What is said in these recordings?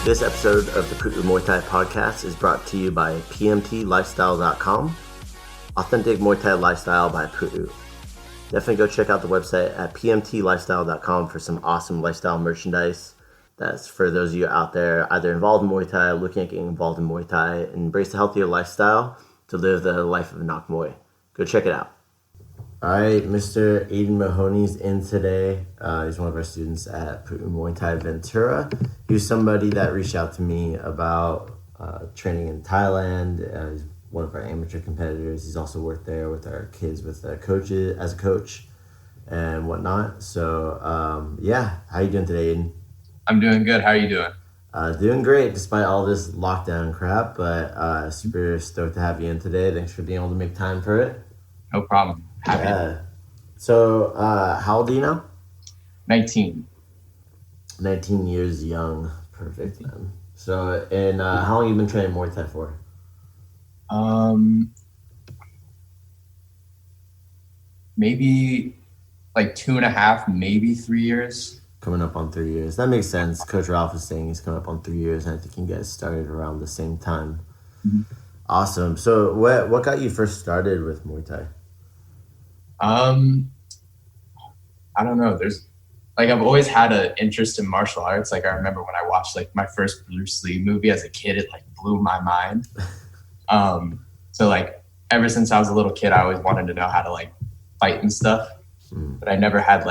This episode of the Kru Muay Thai podcast is brought to you by pmtlifestyle.com, authentic Muay Thai lifestyle by Kru. Definitely go check out the website at pmtlifestyle.com for some awesome lifestyle merchandise. That's for those of you out there either involved in Muay Thai, looking at getting involved in Muay Thai, and embrace a healthier lifestyle to live the life of a Nak Muay. Go check it out. All right, Mr. Aidan Mahoney's in today. He's one of our students at Muay Thai Ventura. He was somebody that reached out to me about training in Thailand. He's one of our amateur competitors. He's also worked there with our kids with coaches as a coach and whatnot. So, how you doing today, Aidan? I'm doing good. How are you doing? Doing great despite all this lockdown crap, but super stoked to have you in today. Thanks for being able to make time for it. No problem. Happy. So, how old are you now? 19. 19 years young. Perfect, man. So, and how long have you been training Muay Thai for? Maybe like 2.5, maybe 3 years. Coming up on 3 years. That makes sense. Coach Ralph is saying he's coming up on 3 years, and I think you guys started around the same time. Mm-hmm. Awesome. So, what got you first started with Muay Thai? I don't know. I've always had an interest in martial arts. Like I remember when I watched my first Bruce Lee movie as a kid, it blew my mind. So ever since I was a little kid, I always wanted to know how to fight and stuff, but I never had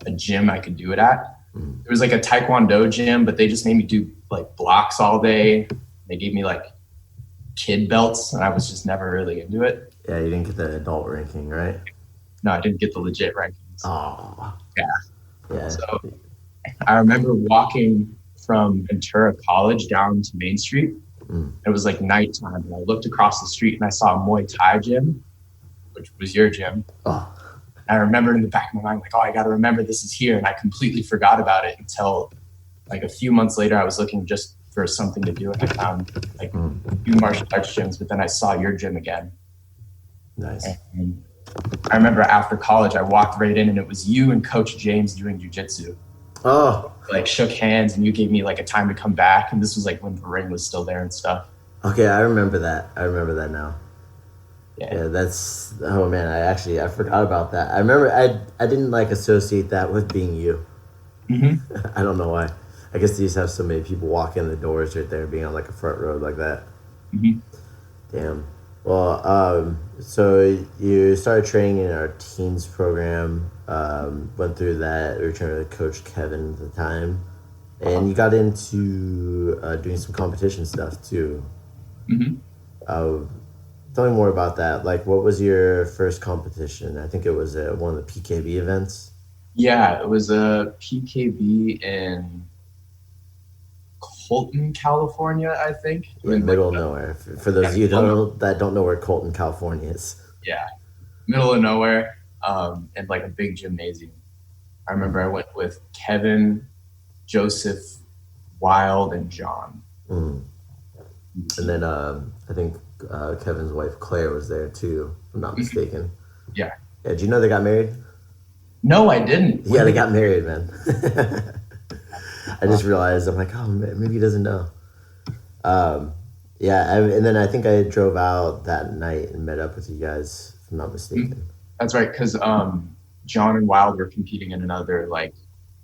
a gym I could do it at. There was a Taekwondo gym, but they just made me do blocks all day. They gave me kid belts, and I was just never really into it. Yeah, you didn't get the adult ranking, right? No, I didn't get the legit rankings. Oh. Yeah. So I remember walking from Ventura College down to Main Street. It was nighttime, and I looked across the street and I saw a Muay Thai gym, which was your gym. Oh. I remember in the back of my mind, I got to remember this is here. And I completely forgot about it until a few months later, I was looking just for something to do. And I found a few martial arts gyms, but then I saw your gym again. Nice. And I remember after college, I walked right in and it was you and Coach James doing jiu-jitsu. Oh. Shook hands and you gave me a time to come back. And this was when the ring was still there and stuff. Okay, I remember that. I remember that now. Yeah, that's, oh man, I forgot about that. I remember I didn't associate that with being you. Mm-hmm. I don't know why. I guess they just have so many people walk in the doors right there being on a front row like that. Mm-hmm. Damn. Well, so you started training in our teens program, went through that, returned with Coach Kevin at the time, and you got into doing some competition stuff too. Mm-hmm. Tell me more about that. What was your first competition? I think it was one of the PKB events. Yeah, it was a PKB in Colton, California, I think. In middle of nowhere. For those of you that don't know where Colton, California is. Yeah, middle of nowhere, and a big gymnasium. I remember I went with Kevin, Joseph, Wild, and John. And then I think Kevin's wife Claire was there too, if I'm not mistaken. Yeah. Yeah. Did you know they got married? No, I didn't. Yeah, they got married, man. I just realized, I'm oh, maybe he doesn't know. And then I think I drove out that night and met up with you guys, if I'm not mistaken. That's right, because John and Wild were competing in another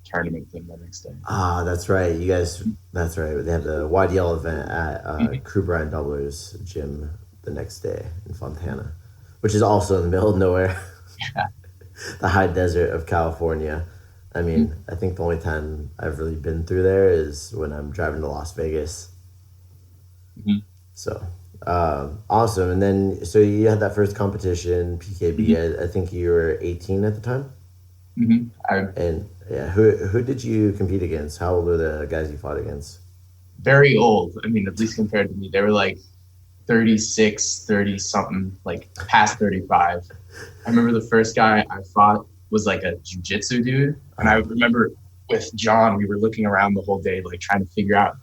tournament thing the next day. Ah, that's right. You guys, that's right. They had the YDL event at Kru Brian Doubler's gym the next day in Fontana, which is also in the middle of nowhere. Yeah. The high desert of California. I mean, I think the only time I've really been through there is when I'm driving to Las Vegas. Mm-hmm. So, awesome. And then, so you had that first competition, PKB. I think you were 18 at the time? Mm-hmm. And yeah, who did you compete against? How old were the guys you fought against? Very old. I mean, at least compared to me. They were 36, 30 something, past 35. I remember the first guy I fought was a jiu-jitsu dude. And I remember with John, we were looking around the whole day, trying to figure out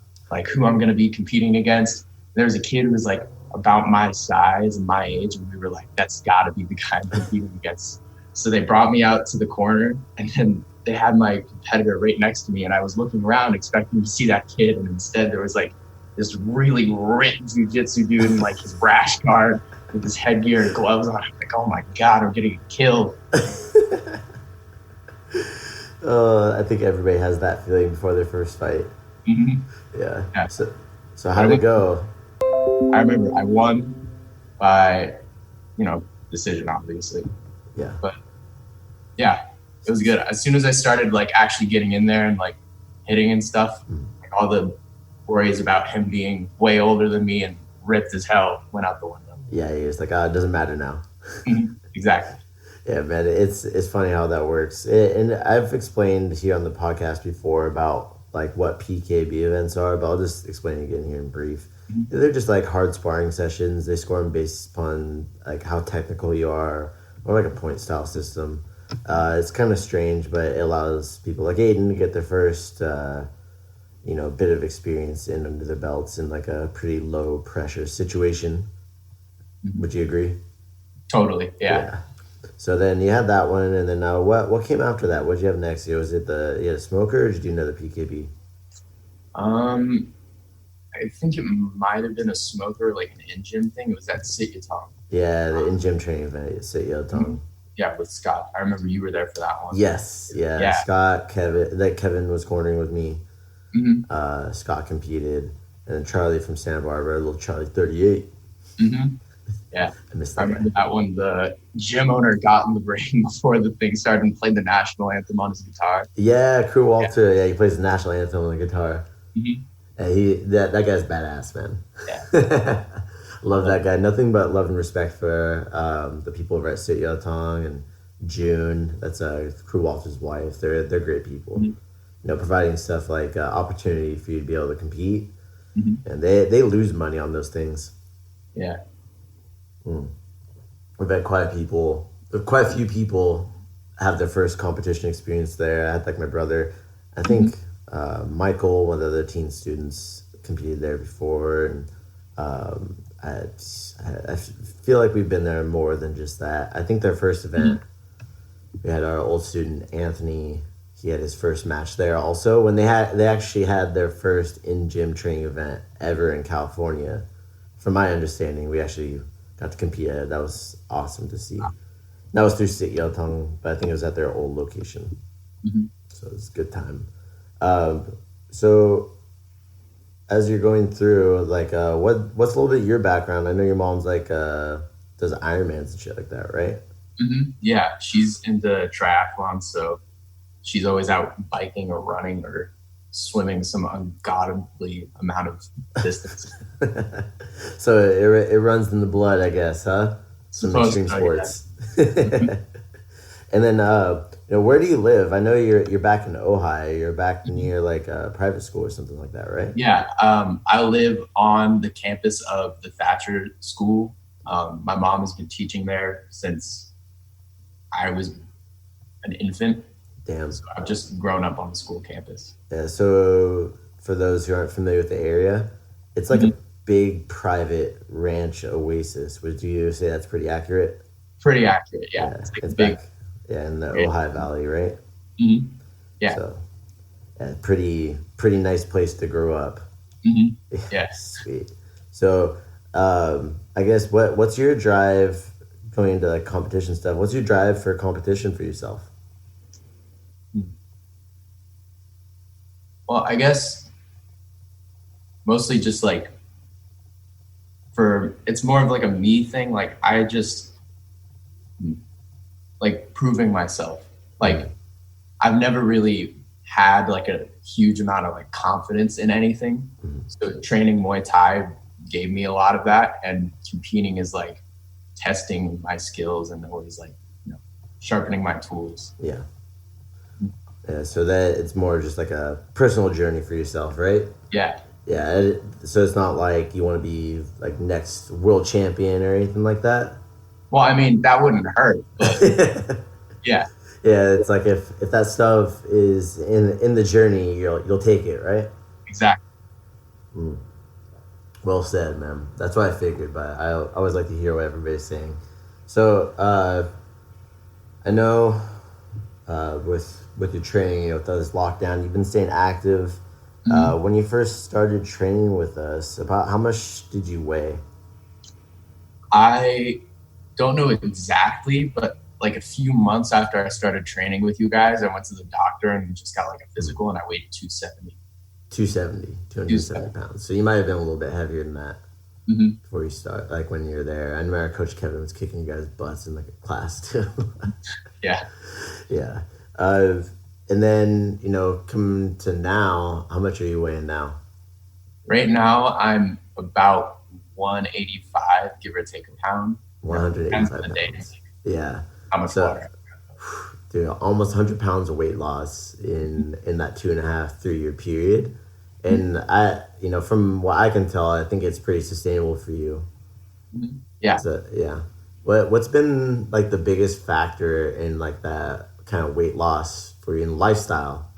who I'm going to be competing against. There was a kid who was about my size and my age. And we were that's gotta be the guy I'm competing against. So they brought me out to the corner and then they had my competitor right next to me, and I was looking around expecting to see that kid, and instead there was like this really ripped jiu-jitsu dude in like his rash guard with his headgear and gloves on. I'm like, oh my God, I'm getting killed. I think everybody has that feeling before their first fight. Mm-hmm. Yeah. So how did it go? I remember I won by, decision, obviously. Yeah. But yeah, it was good. As soon as I started like actually getting in there and like hitting and stuff, like, all the worries about him being way older than me and ripped as hell went out the window. Yeah, you're just like, it doesn't matter now. Exactly. Yeah, man, it's funny how that works. And I've explained here on the podcast before about like what PKB events are, but I'll just explain it again here in brief. Mm-hmm. They're just like hard sparring sessions. They score them based upon like how technical you are, or like a point style system. It's kind of strange, but it allows people like Aidan to get their first, bit of experience in under their belts in like a pretty low pressure situation. Mm-hmm. Would you agree? Totally. Yeah. So then you had that one, and then what came after that? What did you have next? Was it you had a smoker, or did you do another PKB? I think it might have been a smoker, like an in-gym thing. It was at Sit Yatong. Yeah, the in-gym training event at Sit Yatong. Mm-hmm. Yeah, with Scott. I remember you were there for that one. Yes, yeah. Scott, Kevin was cornering with me. Mm-hmm. Scott competed, and then Charlie from Santa Barbara, little Charlie 38. Mm-hmm. Yeah, I remember that one. The gym owner got in the ring before the thing started and played the national anthem on his guitar. Yeah, Kru Walter. Yeah, he plays the national anthem on the guitar. Mm-hmm. That guy's badass, man. Yeah. Love that guy. Nothing but love and respect for the people over at Sit Yatong and June. That's Kru Walter's wife. They're great people. Mm-hmm. Providing stuff like opportunity for you to be able to compete, and they lose money on those things. Yeah. We've had quite a few people have their first competition experience there. I had like my brother, I think Michael, one of the other teen students, competed there before, and I feel like we've been there more than just that. I think their first event, we had our old student Anthony. He had his first match there also, when they actually had their first in-gym training event ever in California. From my understanding, we actually got to compete at it. That was awesome to see. That was through Sit Yatong, but I think it was at their old location. Mm-hmm. So it was a good time. So as you're going through, like, what's a little bit your background? I know your mom's like does Ironmans and shit like that, right? Mm-hmm. Yeah, she's into triathlon, so she's always out biking or running or swimming some ungodly amount of distance. So it runs in the blood, I guess, huh? Some extreme sports. Yeah. And then, where do you live? I know you're back in Ohio. You're back near like a private school or something like that, right? Yeah. I live on the campus of the Thatcher School. My mom has been teaching there since I was an infant. Damn. So I've just grown up on the school campus. Yeah. So for those who aren't familiar with the area, it's like a big private ranch oasis. Would you say that's pretty accurate? Pretty accurate, yeah. It's big. In the Ohio Valley, right? Mm-hmm. Yeah. So, pretty nice place to grow up. Mm-hmm. Yeah. Sweet. So, I guess what's your drive going into like competition stuff? What's your drive for competition for yourself? Well, I guess mostly just like it's more of like a me thing. Like I just like proving myself. Like I've never really had like a huge amount of like confidence in anything. Mm-hmm. So training Muay Thai gave me a lot of that, and competing is like testing my skills and always like, sharpening my tools. Yeah. Yeah, so that it's more just like a personal journey for yourself, right? Yeah. Yeah, so it's not like you want to be like next world champion or anything like that? Well, I mean, that wouldn't hurt, but yeah. Yeah, it's like if that stuff is in the journey, you'll take it, right? Exactly. Well said, man. That's what I figured, but I always like to hear what everybody's saying. So, I know with your training, with this lockdown, you've been staying active. When you first started training with us, about how much did you weigh? I don't know exactly, but like a few months after I started training with you guys, I went to the doctor and just got like a physical, and I weighed 270. 270 pounds. So you might have been a little bit heavier than that before you start, like when you're there. I remember Coach Kevin was kicking you guys' butts in like a class too. Yeah. Yeah. And then, come to now, how much are you weighing now? Right now, I'm about 185, give or take a pound. 185 pounds. Yeah. How much water? Dude, almost 100 pounds of weight loss in that 2.5-3 year period. And from what I can tell, I think it's pretty sustainable for you. Yeah. So, yeah. What's been like the biggest factor in like that kind of weight loss for you in lifestyle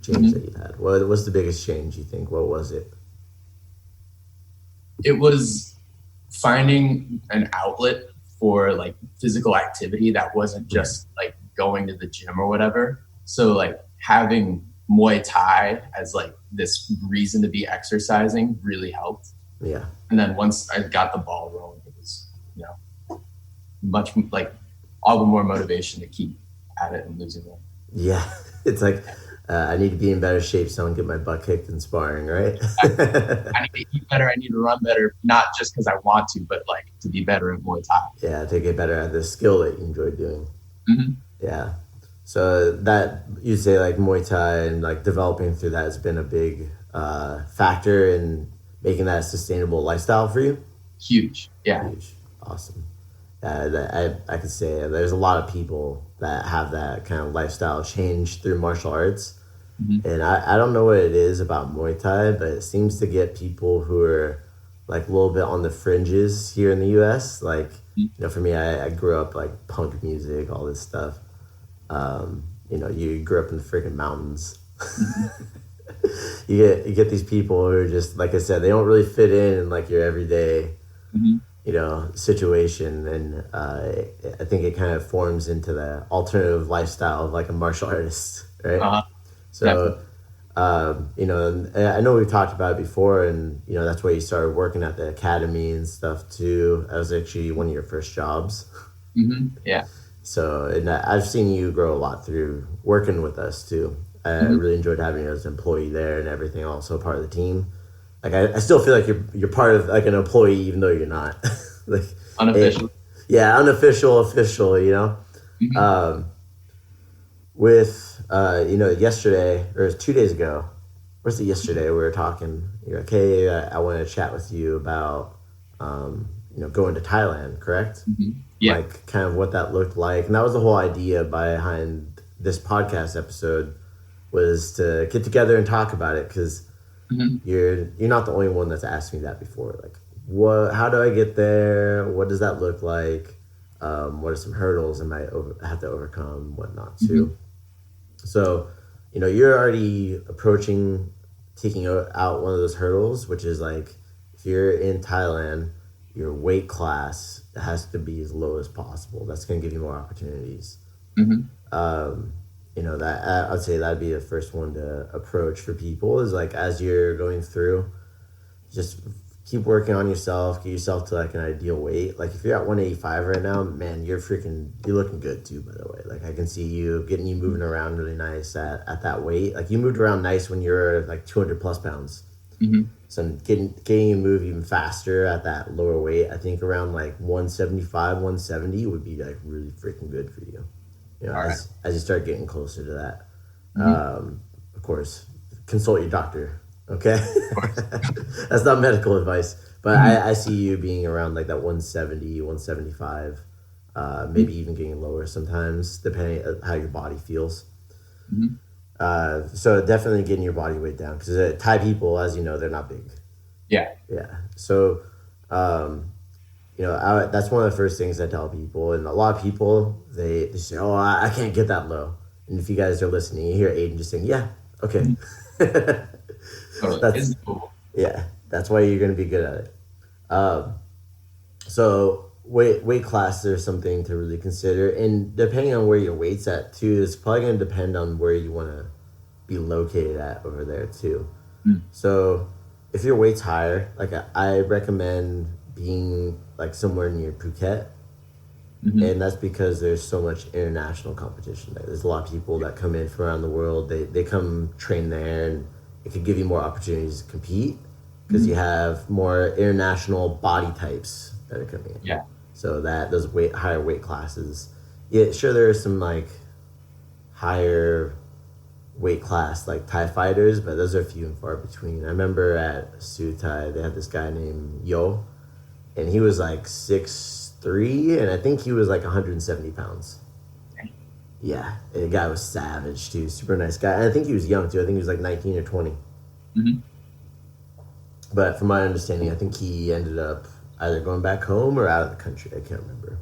change that you've had? What was the biggest change you think? What was it? It was finding an outlet for like physical activity that wasn't just like going to the gym or whatever. So like having Muay Thai as like this reason to be exercising really helped. Yeah. And then once I got the ball rolling, it was, much like all the more motivation to keep at it and losing weight. Yeah. It's like, I need to be in better shape so I don't get my butt kicked in sparring, right? I need to eat better. I need to run better, not just because I want to, but like to be better at Muay Thai. Yeah, to get better at the skill that you enjoy doing. Yeah. So that you say like Muay Thai and like developing through that has been a big factor in making that a sustainable lifestyle for you? Huge. Yeah. Huge. Awesome. I could say there's a lot of people that have that kind of lifestyle change through martial arts. And I don't know what it is about Muay Thai, but it seems to get people who are like a little bit on the fringes here in the U.S. Like, for me, I grew up like punk music, all this stuff. You grew up in the freaking mountains. You get these people who are just, like I said, they don't really fit in like your everyday, situation. And I think it kind of forms into the alternative lifestyle of like a martial artist, right? So, I know we've talked about it before, and, that's why you started working at the academy and stuff too. That was actually one of your first jobs. Yeah. So, and I've seen you grow a lot through working with us too. I really enjoyed having you as an employee there and everything, also part of the team. Like, I still feel like you're part of like an employee, even though you're not. Like unofficial. Unofficial, official, with, yesterday, or 2 days ago, was it yesterday, we were talking, you're like, hey, I want to chat with you about, going to Thailand, correct? Yeah. Like kind of what that looked like. And that was the whole idea behind this podcast episode, was to get together and talk about it. Cause you're not the only one that's asked me that before. Like, how do I get there? What does that look like? What are some hurdles I might have to overcome, whatnot too. So, you're already approaching taking out one of those hurdles, which is like, if you're in Thailand, your weight class has to be as low as possible. That's going to give you more opportunities. That I'd say that'd be the first one to approach for people, is like, as you're going through, just keep working on yourself, get yourself to like an ideal weight. Like if you're at 185 right now, man, you're looking good too, by the way. Like I can see you moving around really nice at that weight. Like you moved around nice when you were like 200 plus pounds. So getting you move even faster at that lower weight, I think around like 175, 170 would be like really freaking good for you. As you start getting closer to that. Of course, consult your doctor. Okay. That's not medical advice, but I see you being around like that 170, 175, maybe even getting lower sometimes, depending on how your body feels. So definitely getting your body weight down, because Thai people, as you know, they're not big. Yeah. So, that's one of the first things I tell people. And a lot of people, they say, oh, I can't get that low. And if you guys are listening, you hear Aidan just saying, yeah, okay. That's cool. Yeah, that's why you're going to be good at it. So weight classes are something to really consider, and depending on where your weight's at too, it's probably going to depend on where you want to be located at over there too. Mm. So if your weight's higher, like I recommend being like somewhere near Phuket, and that's because there's so much international competition there. There's a lot of people that come in from around the world. They come train there, and it could give you more opportunities to compete because you have more international body types that are coming in. Yeah. So that those higher weight classes, yeah, sure there are some like higher weight class like Thai fighters, but those are few and far between. I remember at Muay Thai they had this guy named Yo, and he was like 6'3", and I think he was like 170 pounds. Yeah, and the guy was savage too, super nice guy. And I think he was young too. I think he was like 19 or 20. But from my understanding, I think he ended up either going back home or out of the country. I can't remember.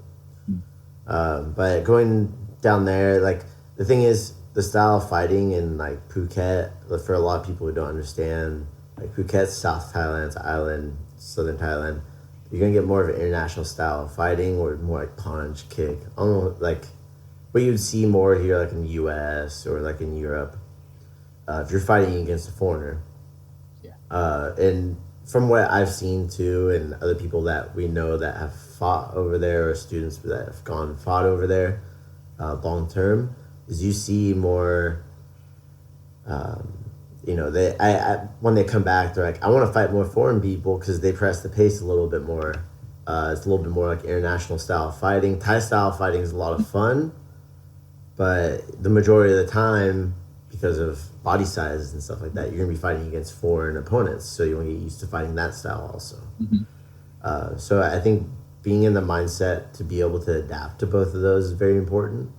But going down there, like the thing is, the style of fighting in like Phuket, for a lot of people who don't understand, like Phuket's South Thailand's island, Southern Thailand, you're gonna get more of an international style of fighting, or more like punch, kick. I don't know, like what you'd see more here, like in the U.S. or like in Europe, if you're fighting against a foreigner. And from what I've seen too, and other people that we know that have fought over there, or students that have gone and fought over there, long term, is you see more. When they come back, they're like, I want to fight more foreign people because they press the pace a little bit more. It's a little bit more like international style fighting. Thai style fighting is a lot of fun, but the majority of the time, because of body sizes and stuff like that, you're going to be fighting against foreign opponents. So you want to get used to fighting that style also. So I think being in the mindset to be able to adapt to both of those is very important.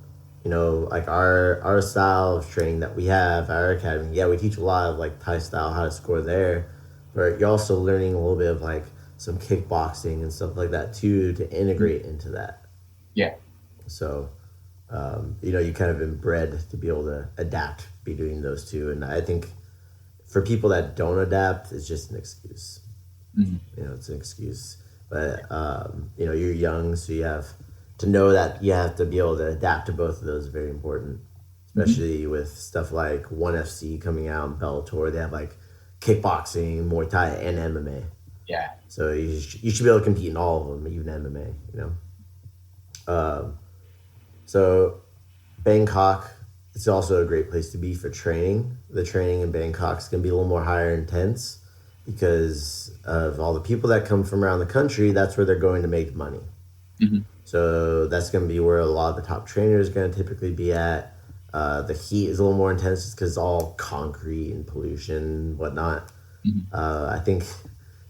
You know, like our style of training that we have at our academy, we teach a lot of like Thai style, how to score there, but you're also learning a little bit of like some kickboxing and stuff like that too, to integrate into that. Yeah. So, you kind of been bred to be able to adapt between those two. And I think for people that don't adapt, it's just an excuse. It's an excuse. But, you're young, so you have to know that you have to be able to adapt to both of those is very important, especially with stuff like ONE FC coming out and Bellator. They have like kickboxing, Muay Thai, and MMA. Yeah. So you should be able to compete in all of them, even MMA, So Bangkok, it's also a great place to be for training. The training in Bangkok is going to be a little more higher intense because of all the people that come from around the country. That's where they're going to make money. So that's going to be where a lot of the top trainers are going to typically be at. The heat is a little more intense because it's all concrete and pollution and whatnot. I think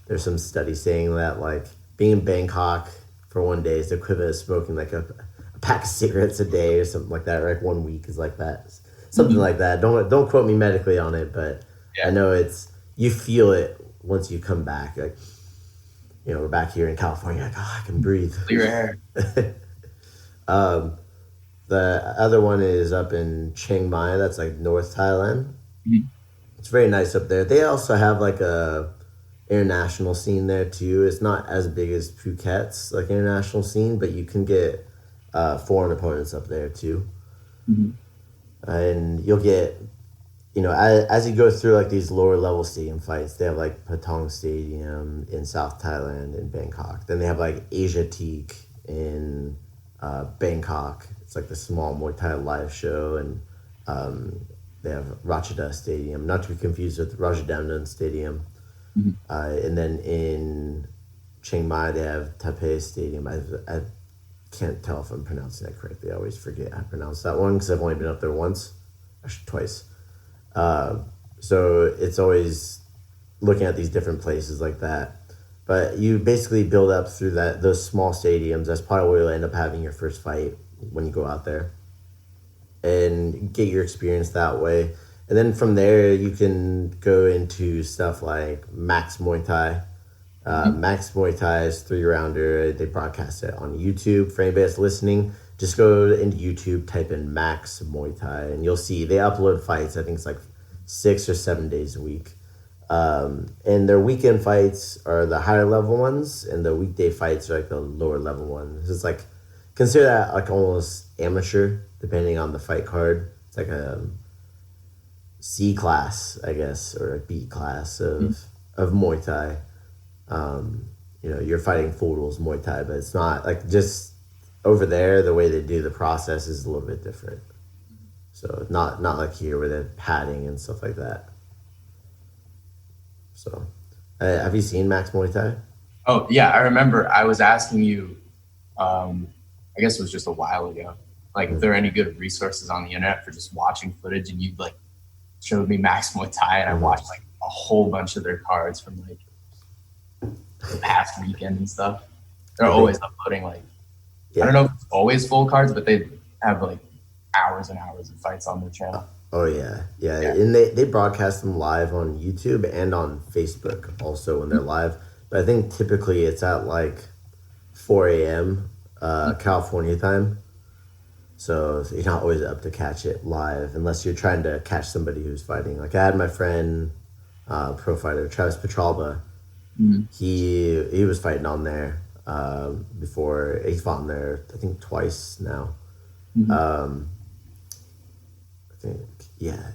there's some studies saying that like being in Bangkok for one day is the equivalent of smoking like a pack of cigarettes a day or something like that. Or like 1 week is like that, something like that. Don't quote me medically on it, but I know you feel it once you come back. Like, we're back here in California. Like, I can breathe. Clear air. The other one is up in Chiang Mai. That's like North Thailand. It's very nice up there. They also have like a international scene there too. It's not as big as Phuket's like international scene, but you can get foreign opponents up there too. And you'll get, as you go through like these lower level stadium fights, they have like Patong Stadium in South Thailand in Bangkok. Then they have like Asia Teak in Bangkok. It's like the small Muay Thai live show, and they have Ratchada Stadium, not to be confused with Rajadamnern Stadium. And then in Chiang Mai, they have Taipei Stadium. I can't tell if I'm pronouncing that correctly. I always forget how to pronounce that one because I've only been up there once, actually twice. So it's always looking at these different places like that. But you basically build up through those small stadiums. That's probably where you'll end up having your first fight when you go out there and get your experience that way. And then from there, you can go into stuff like Max Muay Thai. Max Muay Thai is 3-rounder. They broadcast it on YouTube. For anybody that's listening, just go into YouTube, type in Max Muay Thai, and you'll see they upload fights. I think it's like 6 or 7 days a week. And their weekend fights are the higher level ones, and the weekday fights are like the lower level ones. It's like consider that like almost amateur, depending on the fight card. It's like a C class, I guess, or a B class of Muay Thai. You're fighting full rules Muay Thai, but it's not like just over there. The way they do the process is a little bit different. So not like here where they're padding and stuff like that. So, have you seen Max Muay Thai? Oh yeah, I remember. I was asking you. I guess it was just a while ago. Like, if there are any good resources on the internet for just watching footage, and you like showed me Max Muay Thai, and I watched like a whole bunch of their cards from like the past weekend and stuff. They're always uploading like I don't know if it's always full cards, but they have like hours and hours of fights on their channel. Oh yeah. And they broadcast them live on YouTube and on Facebook also when they're live. But I think typically it's at like 4 a.m. California time. So you're not always up to catch it live unless you're trying to catch somebody who's fighting. Like I had my friend, pro fighter Travis Petralba. He was fighting on there before. He fought on there I think twice now.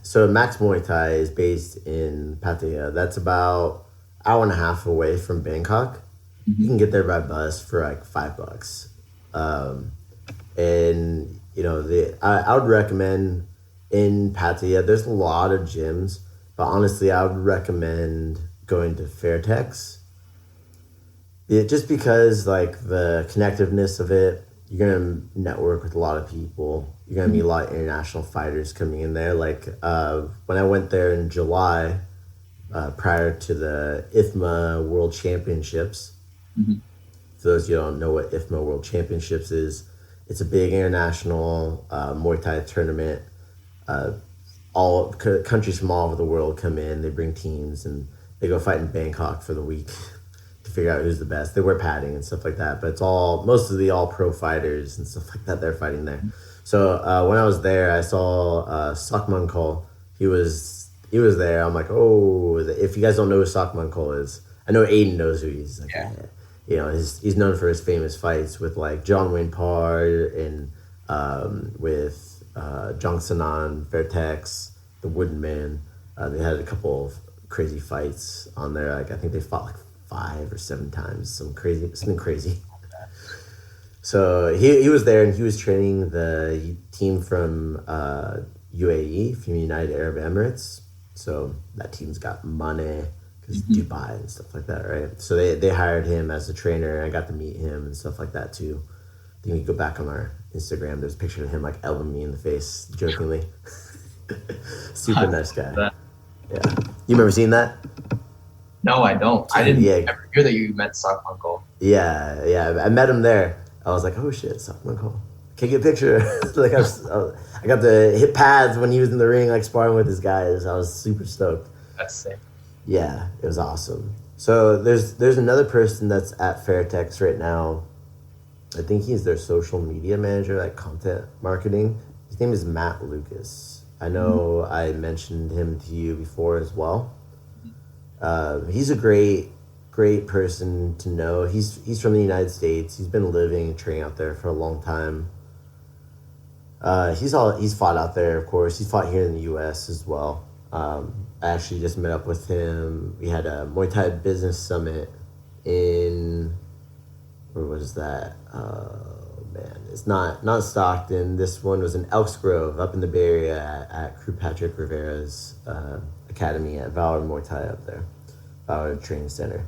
So Max Muay Thai is based in Pattaya. That's about an hour and a half away from Bangkok. You can get there by bus for like $5. And I would recommend in Pattaya. There's a lot of gyms, but honestly, I would recommend going to Fairtex. Just because like the connectiveness of it, you're gonna network with a lot of people. You're gonna meet a lot of international fighters coming in there. Like when I went there in July, prior to the IFMA World Championships. For those of you who don't know what IFMA World Championships is, it's a big international Muay Thai tournament. All countries from all over the world come in. They bring teams and they go fight in Bangkok for the week to figure out who's the best. They wear padding and stuff like that, but it's mostly all pro fighters and stuff like that. They're fighting there. So when I was there, I saw Sakman Cole. He was there. I'm like, oh, if you guys don't know who Sakman Cole is, I know Aidan knows who he is. Like, yeah. He's known for his famous fights with like John Wayne Parr and with Jong Sanan, Vertex, the Wooden Man. They had a couple of crazy fights on there. Like I think they fought like 5 or 7 times, something crazy. So he was there and he was training the team from UAE, from United Arab Emirates. So that team's got money because Dubai and stuff like that, right? So they hired him as a trainer. I got to meet him and stuff like that too. I think you go back on our Instagram, there's a picture of him like elbowing me in the face jokingly. Super nice guy. Yeah. You remember seeing that? No, I don't. I didn't ever hear that you met Sakman Cole. Yeah. I met him there. I was like, oh shit, Sakman Cole. Can I get a picture? Like I got to hit pads when he was in the ring, like sparring with his guys. I was super stoked. That's sick. Yeah, it was awesome. So there's another person that's at Fairtex right now. I think he's their social media manager, like content marketing. His name is Matt Lucas. I know I mentioned him to you before as well. He's a great person to know. He's from the United States. He's been living and training out there for a long time. He's fought out there, of course. He's fought here in the U.S. as well. I actually just met up with him. We had a Muay Thai business summit in, where was that? Oh man, it's not Stockton. This one was in Elks Grove, up in the Bay Area at Kru Patrick Rivera's academy at Valor Muay Thai up there, Valor Training Center.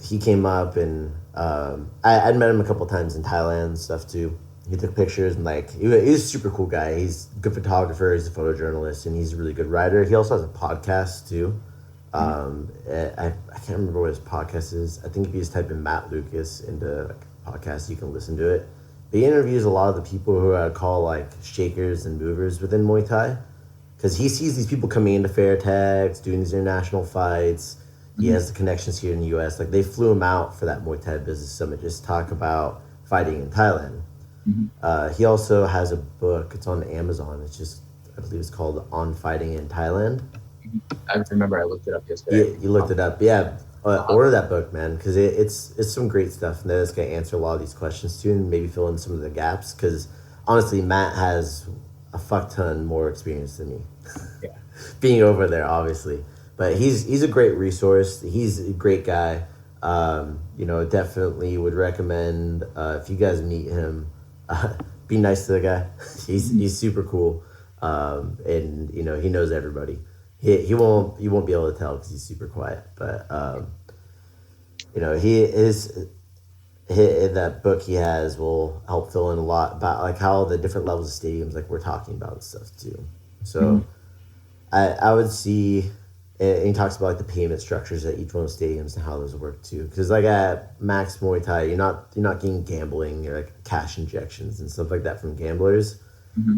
He came up and I'd met him a couple times in Thailand and stuff too. He took pictures and like he's a super cool guy. He's a good photographer. He's a photojournalist and he's a really good writer. He also has a podcast too. I can't remember what his podcast is. I think if you just type in Matt Lucas into like podcast, you can listen to it. But he interviews a lot of the people who I call like shakers and movers within Muay Thai, because he sees these people coming into Fairtex, doing these international fights. He has the connections here in the U.S. Like they flew him out for that Muay Thai business summit just to talk about fighting in Thailand. He also has a book. It's on Amazon. It's just, I believe it's called On Fighting in Thailand. I remember I looked it up yesterday. You looked it up, yeah. Order that book, man, because it's some great stuff, and that's gonna answer a lot of these questions too, and maybe fill in some of the gaps. Because honestly, Matt has a fuck ton more experience than me, Yeah. being over there, obviously. But he's a great resource. He's a great guy. Definitely would recommend if you guys meet him, be nice to the guy. He's super cool, and he knows everybody. He won't you won't be able to tell because he's super quiet, but he is. In that book he has will help fill in a lot about like how the different levels of stadiums like we're talking about and stuff too. So I would see, and he talks about like the payment structures at each one of the stadiums and how those work too. Because like at Max Muay Thai, you're not getting gambling or like cash injections and stuff like that from gamblers.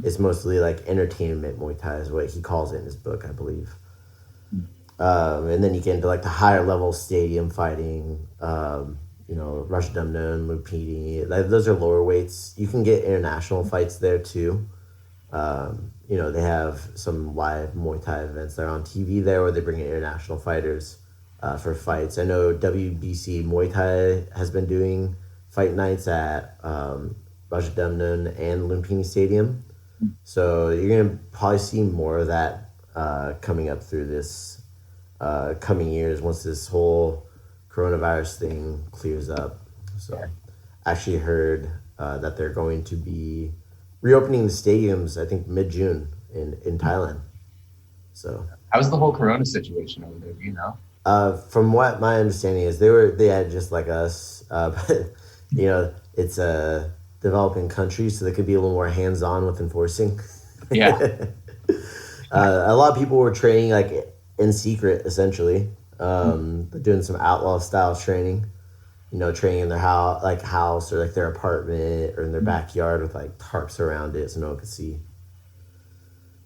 It's mostly like entertainment Muay Thai is what he calls it in his book, I believe. And then you get into like the higher level stadium fighting. Rushdumno and Lupini. Like, those are lower weights. You can get international fights there too. They have some live Muay Thai events that are on TV there where they bring in international fighters for fights. I know WBC Muay Thai has been doing fight nights at Rushdumno and Lumpini Stadium. So you're going to probably see more of that coming up through this coming years once this whole coronavirus thing clears up. So I actually heard that they're going to be reopening the stadiums, I think mid-June in Thailand. So how's the whole corona situation over there, do you know? From what my understanding is, they had just like us, but it's a developing country, so they could be a little more hands-on with enforcing. Yeah. A lot of people were training like in secret, essentially. Doing some outlaw style training, training in their house or like their apartment or in their backyard with like tarps around it so no one could see.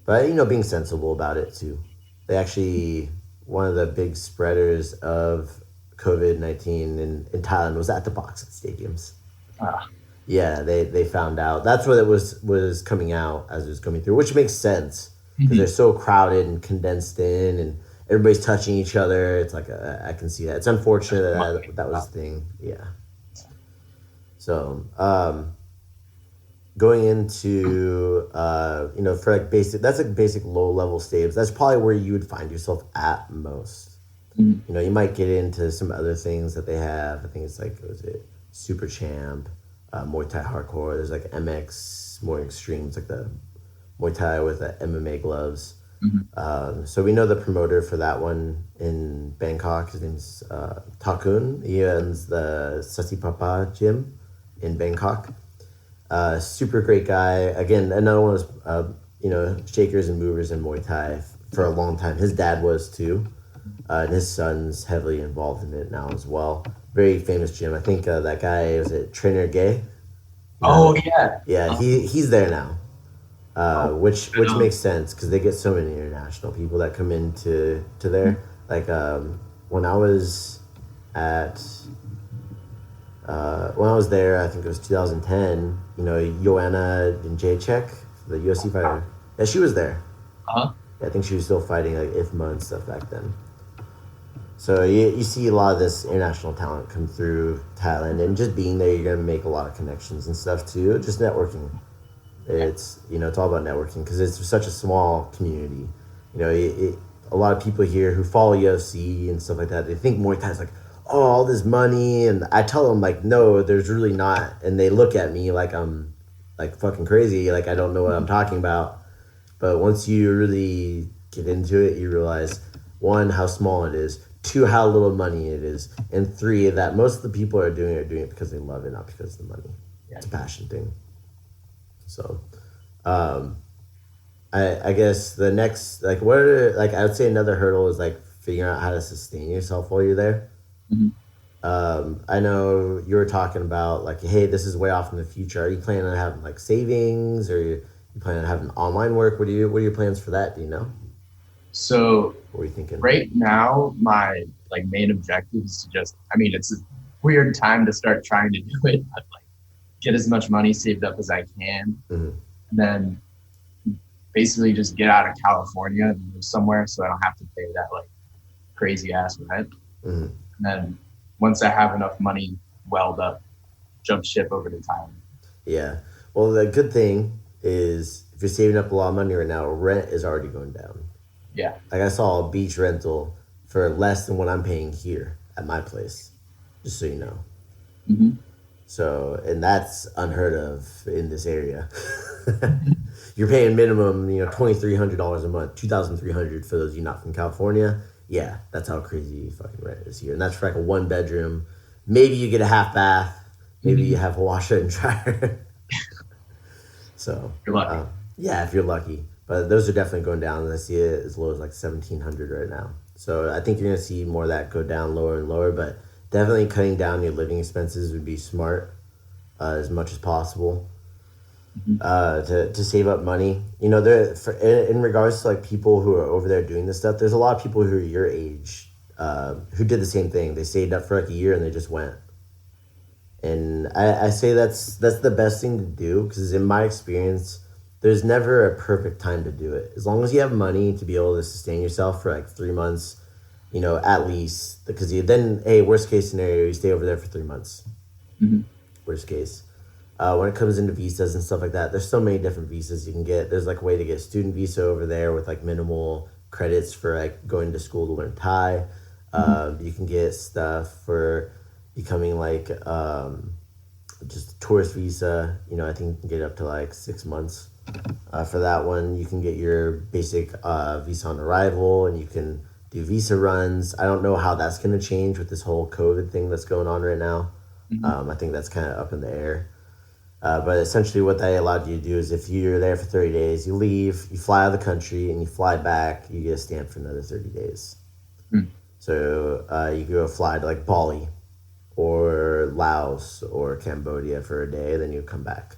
But being sensible about it too. They actually, one of the big spreaders of COVID-19 in Thailand was at the boxing stadiums. Yeah, they found out. That's what it was coming out as it was coming through, which makes sense because they're so crowded and condensed in, and everybody's touching each other. It's like I can see that. It's unfortunate that was the thing. Yeah. So going into for like basic, that's like basic low level stadiums. That's probably where you would find yourself at most. You might get into some other things that they have. I think it's like, was it Super Champ, Muay Thai Hardcore. There's like MX more extreme. It's like the Muay Thai with the MMA gloves. So we know the promoter for that one in Bangkok. His name's Takun. He owns the Sasipapa gym in Bangkok. Super great guy. Again, another one was shakers and movers in Muay Thai for a long time. His dad was too, and his son's heavily involved in it now as well. Very famous gym. I think that guy, was it Trainer Gay? Yeah, he's there now. Which makes sense because they get so many international people that come into there. Like when I was there, I think it was 2010. Joanna Jacek, the UFC fighter. Yeah, she was there. Yeah, I think she was still fighting like IFMA and stuff back then. So you see a lot of this international talent come through Thailand, and just being there, you're gonna make a lot of connections and stuff too. Just networking. It's it's all about networking because it's such a small community. A lot of people here who follow UFC and stuff like that, they think Muay Thai is like, oh, all this money, and I tell them like, no, there's really not, and they look at me like I'm like fucking crazy, like I don't know what I'm talking about. But once you really get into it, you realize, one, how small it is, two, how little money it is, and three, that most of the people are doing it because they love it, not because of the money. It's a passion thing. So, I guess the next, like, I would say another hurdle is like figuring out how to sustain yourself while you're there. I know you were talking about like, hey, this is way off in the future. Are you planning on having like savings, or you planning on having online work? What are your plans for that? Do you know? So what are you thinking? Right now, my like main objective is to it's a weird time to start trying to do it, but like get as much money saved up as I can. And then basically just get out of California and move somewhere so I don't have to pay that like crazy ass rent. Mm-hmm. And then once I have enough money welled up, jump ship over to Thailand. Yeah. Well, the good thing is if you're saving up a lot of money right now, rent is already going down. Yeah. Like I saw a beach rental for less than what I'm paying here at my place, just so you know. Mm-hmm. So, and that's unheard of in this area. You're paying minimum, $2,300 a month, $2,300 for those of you not from California. Yeah, that's how crazy fucking rent is here, and that's for like a 1 bedroom. Maybe you get a half bath. Maybe you have a washer and dryer. So, you're lucky. Yeah, if you're lucky. But those are definitely going down. And I see it as low as like 1,700 right now. So I think you're going to see more of that go down lower and lower. But definitely cutting down your living expenses would be smart as much as possible to save up money. In regards to like people who are over there doing this stuff, there's a lot of people who are your age who did the same thing. They saved up for like a year and they just went. And I say that's the best thing to do because in my experience, there's never a perfect time to do it. As long as you have money to be able to sustain yourself for like 3 months, at least. Because worst case scenario, you stay over there for 3 months. Mm-hmm. Worst case. When it comes into visas and stuff like that, there's so many different visas you can get. There's like a way to get a student visa over there with like minimal credits for like going to school to learn Thai. You can get stuff for becoming like just a tourist visa. I think you can get up to like 6 months. For that one, you can get your basic visa on arrival, and you can do visa runs. I don't know how that's going to change with this whole COVID thing that's going on right now. I think that's kind of up in the air. But essentially what that allowed you to do is if you're there for 30 days, you leave, you fly out of the country, and you fly back, you get a stamp for another 30 days. So you go fly to like Bali or Laos or Cambodia for a day, then you come back.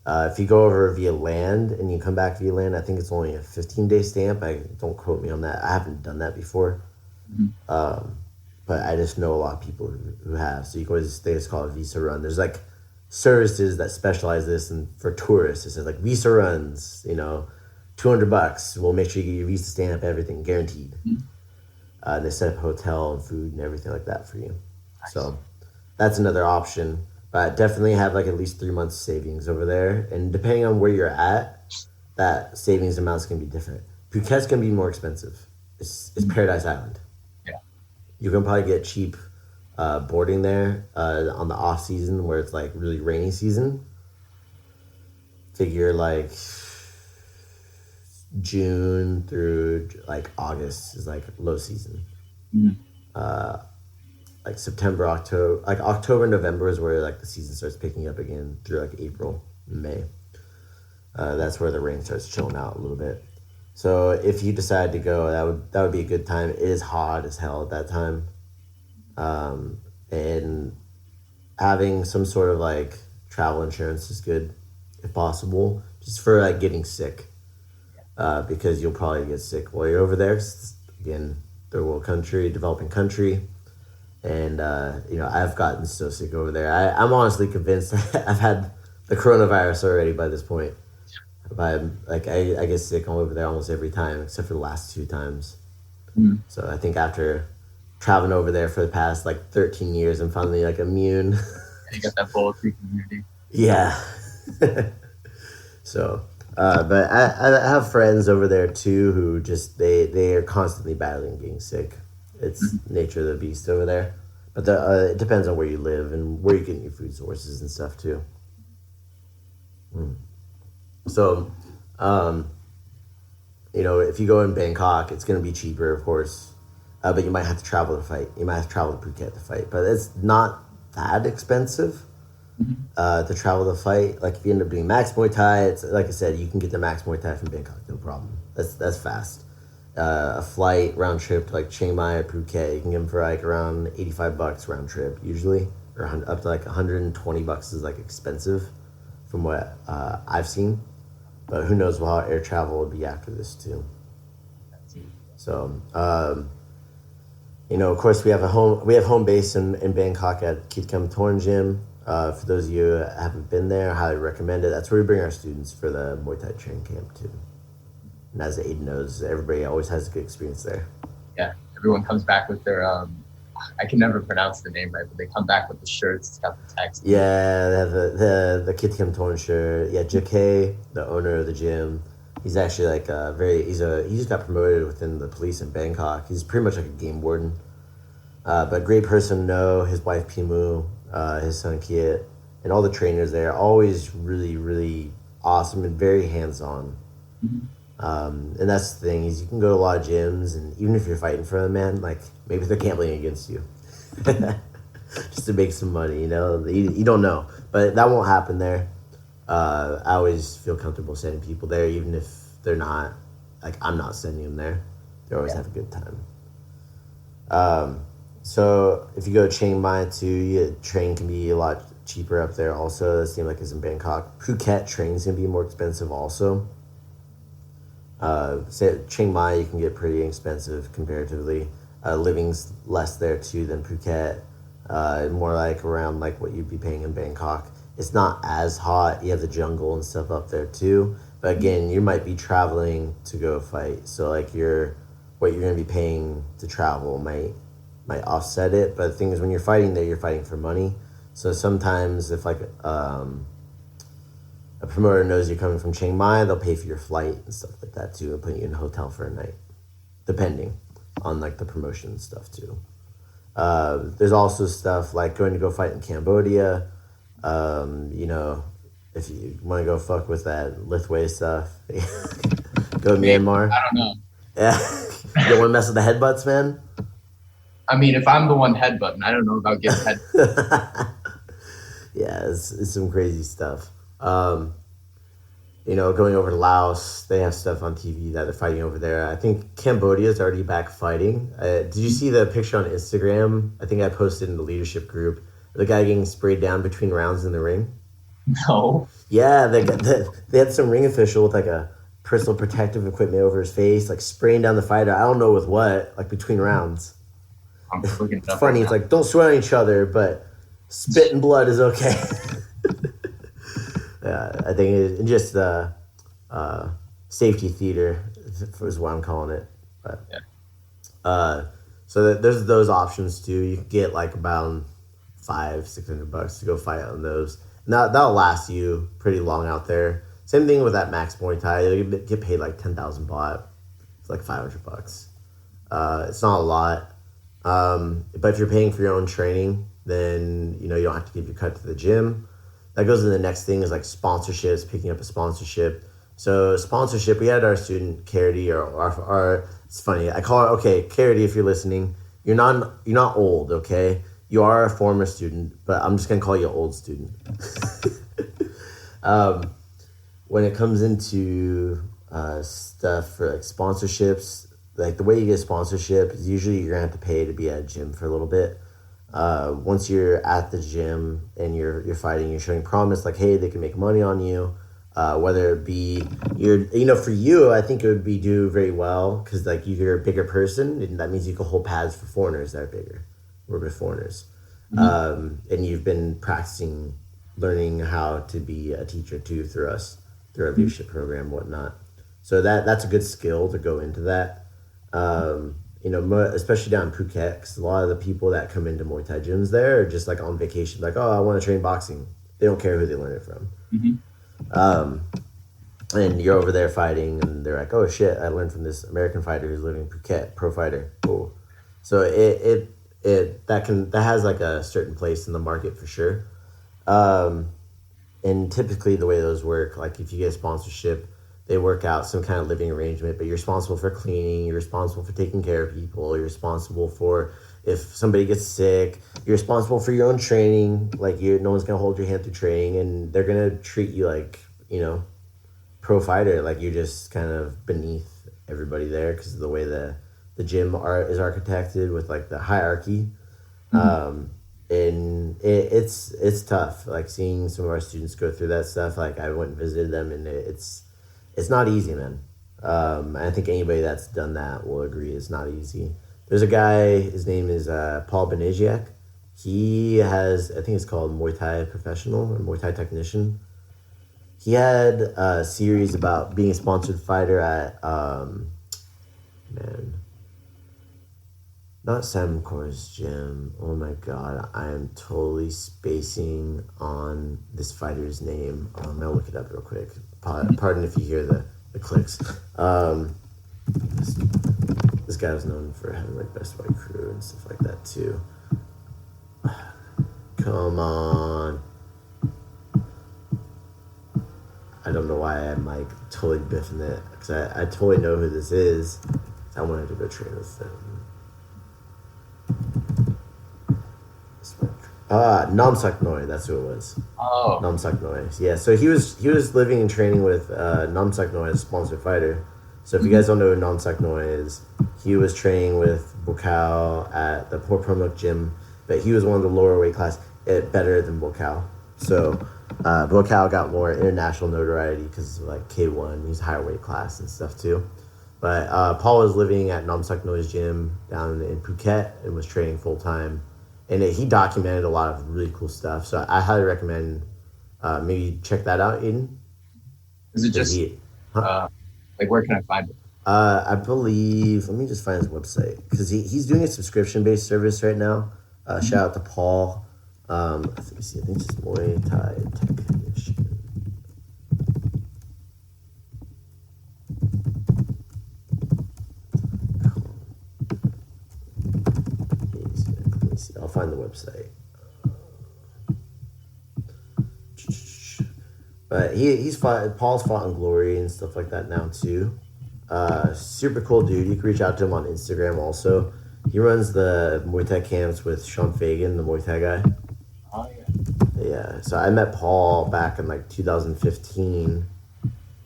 If you go over via land and you come back via land, I think it's only a 15-day stamp. Don't quote me on that. I haven't done that before. But I just know a lot of people who have. So you go to this thing, it's called a visa run. There's like services that specialize this, and for tourists, it says like visa runs, $200. We'll make sure you get your visa stamp, everything guaranteed. They set up a hotel and food and everything like that for you. Nice. So that's another option. But definitely have like at least 3 months savings over there. And depending on where you're at, that savings amount's going to be different. Phuket's going to be more expensive. It's Paradise Island. Yeah. You can probably get cheap boarding there on the off season where it's like really rainy season. Figure like June through like August is like low season. Like September, October, like October, November is where like the season starts picking up again through like April, May. That's where the rain starts chilling out a little bit. So if you decide to go, that would be a good time. It is hot as hell at that time. And having some sort of like travel insurance is good if possible, just for like getting sick. Because you'll probably get sick while you're over there. Again, third world country, developing country. And, I've gotten so sick over there. I'm honestly convinced I've had the coronavirus already by this point. But I get sick all over there almost every time, except for the last 2 times. So I think after traveling over there for the past like 13 years, I'm finally like immune. You got that bulletproof immunity. Yeah. So, but I have friends over there too who just, they are constantly battling getting sick. It's nature of the beast over there. But it depends on where you live and where you're getting your food sources and stuff too. So, if you go in Bangkok, it's going to be cheaper, of course. But you might have to travel to fight. You might have to travel to Phuket to fight. But it's not that expensive to travel to fight. Like if you end up doing Max Muay Thai, it's like I said, you can get the Max Muay Thai from Bangkok, no problem. That's fast. A flight round trip to like Chiang Mai or Phuket, you can get them for like around $85 round trip usually, or up to like $120 is like expensive from what I've seen. But who knows how air travel will be after this too. So, of course we have home base in Bangkok at Keith Kem Torn Gym. For those of you who haven't been there, I highly recommend it. That's where we bring our students for the Muay Thai training camp too. And as Aidan knows, everybody always has a good experience there. Yeah, everyone comes back with their I can never pronounce the name right, but they come back with the shirts. It's got the text. Yeah, they have the Kittim torn shirt. Yeah, JK, the owner of the gym, he's actually like he just got promoted within the police in Bangkok. He's pretty much like a game warden. But great person to know. His wife Pimu, his son Kiet, and all the trainers there, always really, really awesome and very hands-on. Mm-hmm. And that's the thing, is you can go to a lot of gyms, and even if you're fighting for them, man, like maybe they're gambling against you. Just to make some money, you know? You don't know. But that won't happen there. I always feel comfortable sending people there, even if they're not, like, I'm not sending them there. They always have a good time. So if you go to Chiang Mai too, train can be a lot cheaper up there also. The same like as in Bangkok. Phuket train's gonna be more expensive also. Say Chiang Mai, you can get pretty expensive comparatively. Living's less there too than Phuket. More like around like what you'd be paying in Bangkok. It's not as hot. You have the jungle and stuff up there too. But again, you might be traveling to go fight. So like what you're gonna be paying to travel might offset it. But the thing is, when you're fighting there, you're fighting for money. So sometimes if like a promoter knows you're coming from Chiang Mai, they'll pay for your flight and stuff like that too, and put you in a hotel for a night, depending on like the promotion stuff too. There's also stuff like going to go fight in Cambodia. You know, if you want to go fuck with that Lithway stuff, go to Myanmar. I don't know. Yeah, you don't want to mess with the headbutts, man. I mean, if I'm the one headbutting, I don't know about getting head. Yeah, it's some crazy stuff. You know, going over to Laos, they have stuff on TV that they're fighting over there. I think Cambodia's already back fighting. Did you see the picture on Instagram? I think I posted in the leadership group. The guy getting sprayed down between rounds in the ring. No. Yeah, they had some ring official with like a personal protective equipment over his face, like spraying down the fighter. I don't know with what, like between rounds. I'm looking it's funny. It's like, don't sweat on each other, but spit and blood is okay. I think it's just safety theater is what I'm calling it. But, yeah. So there's those options too. You can get like about $500-$600 to go fight on those. And that'll last you pretty long out there. Same thing with that Max Muay Thai. You get paid like 10,000 baht. It's like $500. It's not a lot. But if you're paying for your own training, then you don't have to give your cut to the gym. That goes to the next thing is like sponsorships, picking up a sponsorship. So sponsorship, we had our student Carity, or our it's funny. I call her, okay, Carity, if you're listening, you're not old, okay? You are a former student, but I'm just gonna call you an old student. When it comes into stuff for like sponsorships, like the way you get sponsorship is usually you're gonna have to pay to be at a gym for a little bit. Once you're at the gym and you're fighting, you're showing promise, like, hey, they can make money on you. Whether it be for you, I think it would be do very well because like you're a bigger person, and that means you can hold pads for foreigners that are bigger, work with foreigners. Mm-hmm. And you've been practicing, learning how to be a teacher too through our leadership program, whatnot. So that's a good skill to go into that. Especially down in Phuket, because a lot of the people that come into Muay Thai gyms there are just like on vacation, like, oh, I want to train boxing. They don't care who they learn it from. Mm-hmm. And you're over there fighting, and they're like, oh shit, I learned from this American fighter who's living in Phuket, pro fighter. Cool. So that has like a certain place in the market for sure. And typically the way those work, like if you get a sponsorship, they work out some kind of living arrangement, but you're responsible for cleaning, you're responsible for taking care of people, you're responsible for if somebody gets sick, you're responsible for your own training, like no one's going to hold your hand through training, and they're going to treat you like, pro fighter, like you're just kind of beneath everybody there because of the way the gym is architected with like the hierarchy. Mm-hmm. And it's tough, like seeing some of our students go through that stuff. Like I went and visited them, and it's not easy, man. I think anybody that's done that will agree it's not easy. There's a guy, his name is Paul Beneziak. He has, I think it's called Muay Thai Professional or Muay Thai Technician. he had a series about being a sponsored fighter at not Sam Core's gym. Oh my god, I am totally spacing on this fighter's name. I'm gonna look it up real quick. Pardon if you hear the clicks. This guy was known for having like best fight crew and stuff like that too. Come on. I don't know why I'm like totally biffing it because I totally know who this is. I wanted to go train with him. Namsak Noi, that's who it was. Oh. Namsak Noi. Yeah, so he was living and training with Namsak Noi as a sponsored fighter. So if you guys don't know who Namsak Noi is, he was training with Bukau at the Port Promuk gym, but he was one of the lower weight class, better than Bukau. So Bukau got more international notoriety because of like K1, he's higher weight class and stuff too. But Paul was living at Namsak Noi's gym down in Phuket and was training full time. And he documented a lot of really cool stuff. So I highly recommend maybe check that out, Aidan. Is it just, like, where can I find it? I believe, let me just find his website. Because he's doing a subscription-based service right now. Shout out to Paul. Let me see, I think it's just Muay Thai Technician. Let me see, I'll find the website. But Paul's fought in Glory and stuff like that now too. Super cool dude. You can reach out to him on Instagram also. He runs the Muay Thai camps with Sean Fagan, the Muay Thai guy. Oh yeah. Yeah. So I met Paul back in like 2015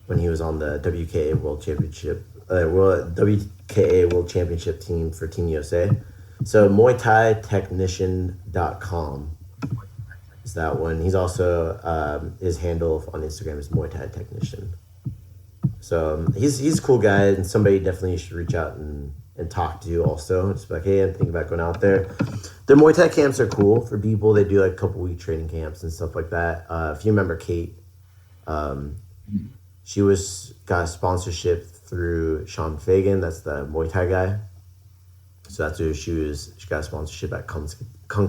when he was on the WKA World Championship, WKA World Championship team for Team USA. So MuayThaiTechnician.com. That one. He's also his handle on Instagram is Muay Thai Technician. So he's a cool guy and somebody definitely you should reach out and talk to also. Just like, hey, I'm thinking about going out there. Their Muay Thai camps are cool for people. They do like a couple week training camps and stuff like that. If you remember Kate, she got a sponsorship through Sean Fagan. That's the Muay Thai guy. So that's who she got a sponsorship at Kung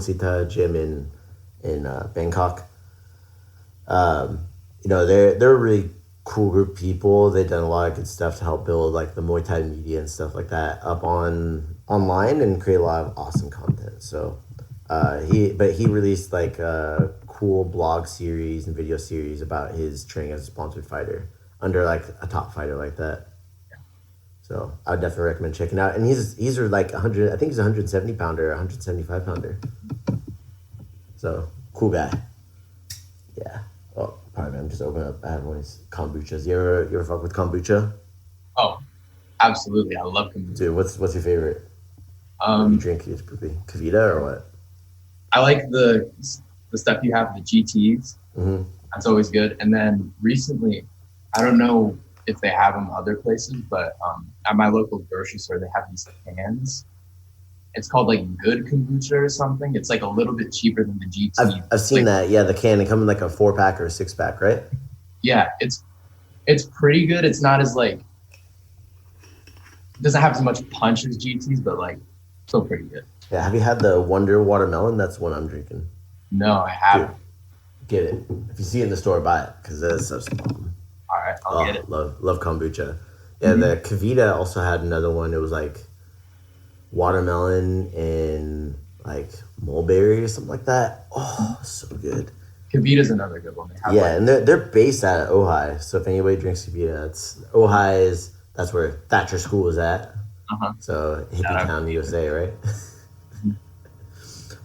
Sita gym in Bangkok. They're a really cool group of people. They've done a lot of good stuff to help build like the Muay Thai media and stuff like that up online and create a lot of awesome content. So he released like a cool blog series and video series about his training as a sponsored fighter under like a top fighter like that. So I would definitely recommend checking out. And he's like 100. I think he's a 170 pounder, 175 pounder. So, cool guy. Yeah. Oh, pardon me. I'm just opening up. I have one of these kombuchas. You ever fuck with kombucha? Oh, absolutely. I love kombucha. Dude, what's your favorite? What do you drink typically? Kavita or what? I like the stuff you have, the GTs. Mm-hmm. That's always good. And then recently, I don't know if they have them other places, but at my local grocery store, they have these cans. It's called like Good Kombucha or something. It's like a little bit cheaper than the GT. I've seen that. Yeah, the can. It comes in like a 4-pack or a 6-pack, right? Yeah, it's pretty good. It's not as like, it doesn't have as much punch as GTs, but like still pretty good. Yeah. Have you had the Wonder Watermelon? That's the one I'm drinking. No, I haven't. Dude, get it. If you see it in the store, buy it because that's such a bomb. All right, I'll get it. Love kombucha. Yeah, The Kavita also had another one. It was like watermelon and like mulberry or something like that. Oh, so good. Kavita's another good one. And they're based out of Ojai. So if anybody drinks Kavita, that's where Thatcher School is at. Uh-huh. So hippie town, USA, right?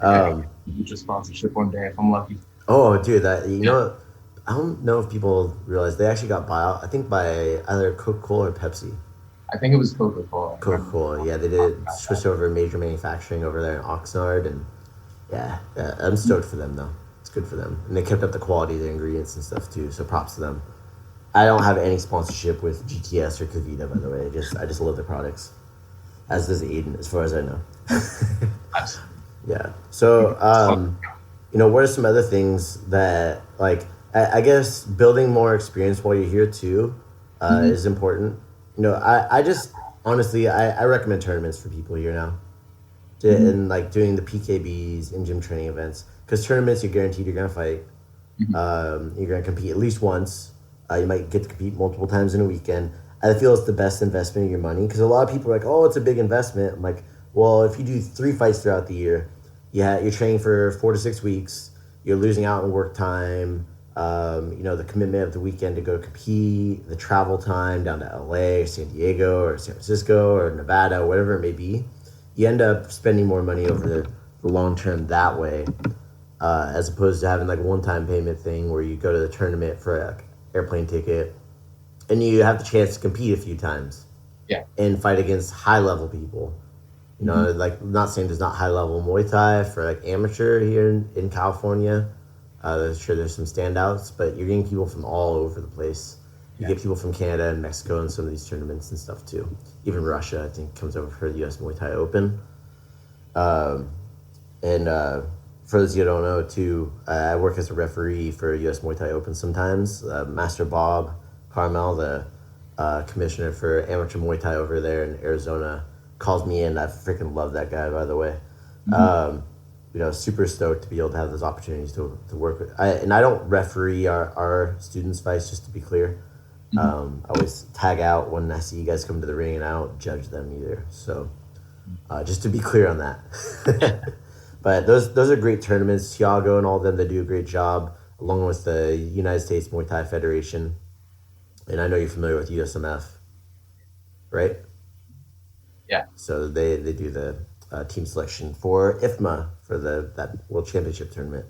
Kombucha sponsorship one day if I'm lucky. Oh, dude, know, I don't know if people realize they actually got bought out. I think by either Coca-Cola or Pepsi. I think it was Coca-Cola. Coca-Cola, yeah, they did switch over major manufacturing over there in Oxnard, and yeah, I'm stoked for them though. It's good for them, and they kept up the quality of the ingredients and stuff too. So props to them. I don't have any sponsorship with GTS or Kavita, by the way. I just love the products, as does Aidan, as far as I know. Yeah. So, what are some other things that like I guess building more experience while you're here too Hmm. is important. I just honestly I recommend tournaments for people here now, Hmm. and like doing the PKBs and gym training events because tournaments you're guaranteed you're gonna fight. Hmm. You're gonna compete at least once. You might get to compete multiple times in a weekend. I feel it's the best investment of your money because a lot of people are like, "Oh, it's a big investment." I'm like, "Well, if you do 3 fights throughout the year, yeah, you're training for 4 to 6 weeks. You're losing out on work time. The commitment of the weekend to go compete, the travel time down to LA, or San Diego, or San Francisco, or Nevada, whatever it may be. You end up spending more money over the long term that way as opposed to having like a one-time payment thing where you go to the tournament for an airplane ticket and you have the chance to compete a few times Yeah. and fight against high-level people. Hmm. Like I'm not saying there's not high-level Muay Thai for like amateur here in California. Sure, there's some standouts, but you're getting people from all over the place. You Yeah. get people from Canada and Mexico in some of these tournaments and stuff too. Even Russia, I think, comes over for the U.S. Muay Thai Open. Um, And for those of you who don't know, too, I work as a referee for U.S. Muay Thai Open sometimes. Master Bob Carmel, the commissioner for amateur Muay Thai over there in Arizona, calls me in. I freaking love that guy, by the way. Hmm. Um, super stoked to be able to have those opportunities to work with. And I don't referee our students' fights, just to be clear. Hmm. I always tag out when I see you guys come to the ring, and I don't judge them either. So just to be clear on that. But those are great tournaments. Thiago and all of them, they do a great job, along with the United States Muay Thai Federation. And I know you're familiar with USMF, right? Yeah. So they do the team selection for IFMA for that World Championship tournament.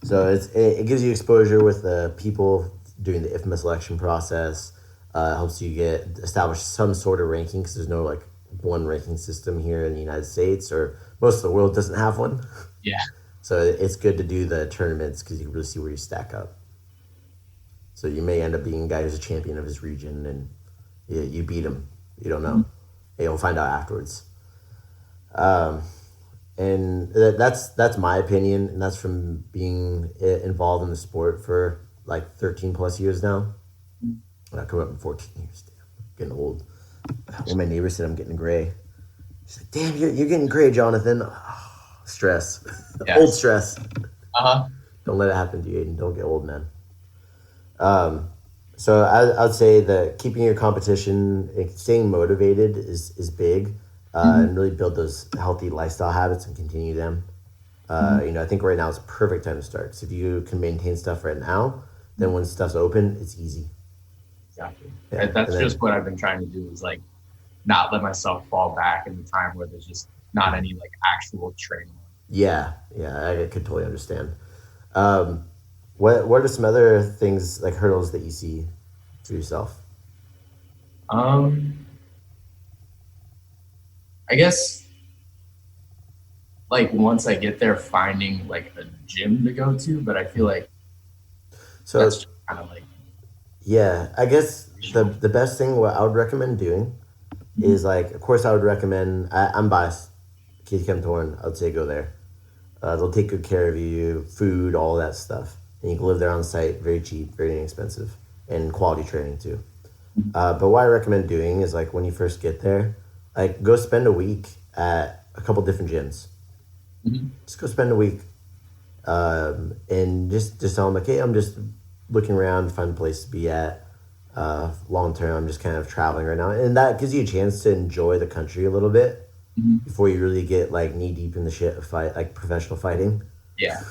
So it gives you exposure with the people doing the IFMA selection process. Helps you get establish some sort of ranking because there's no like one ranking system here in the United States or most of the world doesn't have one. Yeah. So it's good to do the tournaments because you can really see where you stack up. So you may end up being a guy who's a champion of his region and you beat him. You don't know. You'll find out afterwards. Um, and that's my opinion, and that's from being involved in the sport for like 13 plus years now. I come up in 14 years. Damn, getting old. When my neighbor said I'm getting gray, she's like, "Damn, you're getting gray, Jonathan." Stress, old Yes. stress. Uh-huh. Don't let it happen to you, Aiden. Don't get old, man. Um, so I'd say that keeping your competition and staying motivated is big, Hmm. and really build those healthy lifestyle habits and continue them. Hmm. I think right now is a perfect time to start. Because if you can maintain stuff right now, then when stuff's open, it's easy. Exactly. Yeah, And and that's just then what I've been trying to do is like not let myself fall back in the time where there's just not any like actual training. yeah, I could totally understand. Um, what are some other things like hurdles that you see for yourself? Um, I guess like once I get there, finding like a gym to go to, but I feel like that's So just kind of like yeah, I guess the additional. the best thing what I would recommend doing is Mhm. like, of course, I would recommend. I'm biased. Keith Torn, I would say go there. They'll take good care of you, food, all that stuff, and you can live there on site, very cheap, very inexpensive, and quality training too. But what I recommend doing is like when you first get there, like go spend a week at a couple different gyms. Mhm. Just go spend a week, and just tell them like, hey, I'm just looking around to find a place to be at. Long term, I'm just kind of traveling right now, and that gives you a chance to enjoy the country a little bit Mhm. before you really get like knee deep in the shit of fight like professional fighting. Yeah.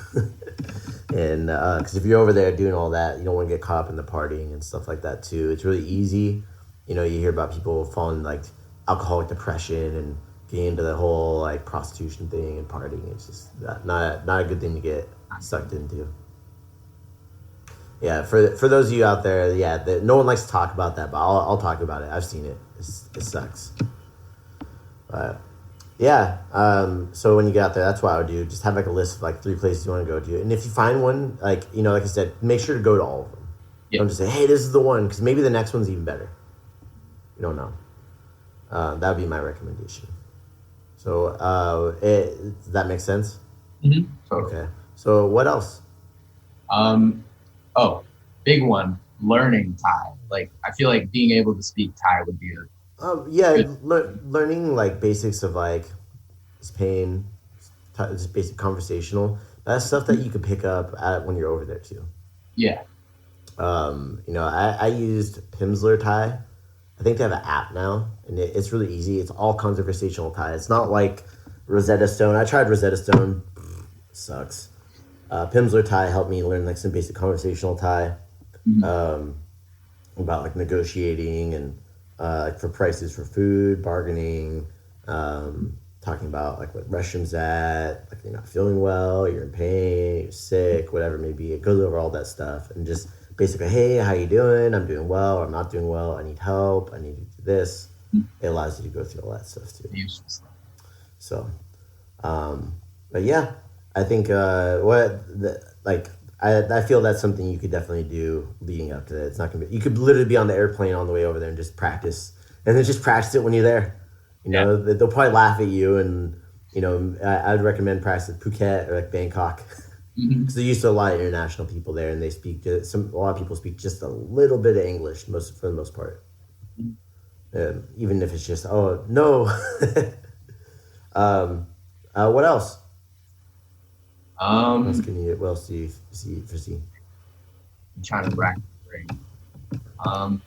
And because if you're over there doing all that, you don't want to get caught up in the partying and stuff like that too. It's really easy. You hear about people falling like alcoholic depression and getting into the whole like prostitution thing and partying. It's just not a good thing to get sucked into. Yeah, for those of you out there, yeah, no one likes to talk about that, but I'll talk about it. I've seen it. It sucks. But yeah, so when you get out there, that's what I would do. Just have like a list of like 3 places you want to go to, and if you find one, like like I said, make sure to go to all of them. Yeah. Don't just say, "Hey, this is the one," because maybe the next one's even better. You don't know. That would be my recommendation. So, does that make sense? Hmm. Totally. Okay. So, what else? Um, oh, big one, learning Thai. Like I feel like being able to speak Thai would be a Yeah, good. learning like basics of like Spain, just basic conversational. That's stuff that you could pick up at when you're over there too. Yeah. I used Pimsleur Thai. I think they have an app now, and it's really easy. It's all conversational Thai. It's not like Rosetta Stone. I tried Rosetta Stone, sucks. Pimsleur Thai helped me learn like some basic conversational Thai Mhm. about like negotiating and like for prices for food, bargaining, talking about like what restrooms at, like you're not feeling well, you're in pain, you're sick, whatever it may be. It goes over all that stuff and just basically, hey, how you doing? I'm doing well. Or I'm not doing well. I need help. I need to do this. It allows you to go through all that stuff too. Useful stuff. So, but yeah, I think I feel that's something you could definitely do leading up to that. It's not gonna be. You could literally be on the airplane on the way over there and just practice, and then just practice it when you're there. Yeah. They'll probably laugh at you, and I'd recommend practice at Phuket or like Bangkok because there used to a lot of international people there, and they speak a lot of people speak just a little bit of English for the most part. Even if it's just oh no. What else? What else do you foresee? I'm trying to rack the brain. Um,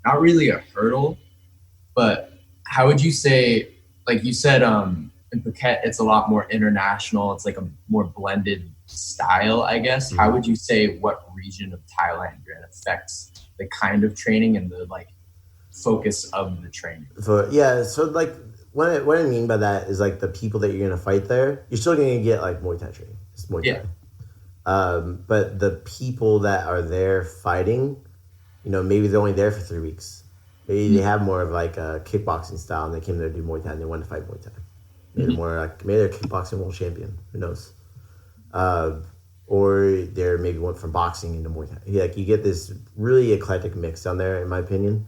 Not really a hurdle, but how would you say, like you said, in Phuket, it's a lot more international. It's like a more blended style, I guess. How would you say what region of Thailand you're in affects the kind of training and the like focus of the training? So like what I mean by that is like the people that you're gonna fight there, you're still gonna get like Muay Thai training. It's Muay Thai. Yeah. But the people that are there fighting, maybe they're only there for 3 weeks. Maybe they have more of like a kickboxing style and they came there to do Muay Thai and they wanted to fight Muay Thai. Maybe they're kickboxing world champion. Who knows? Or they're maybe went from boxing into Muay Thai. Like you get this really eclectic mix down there, in my opinion.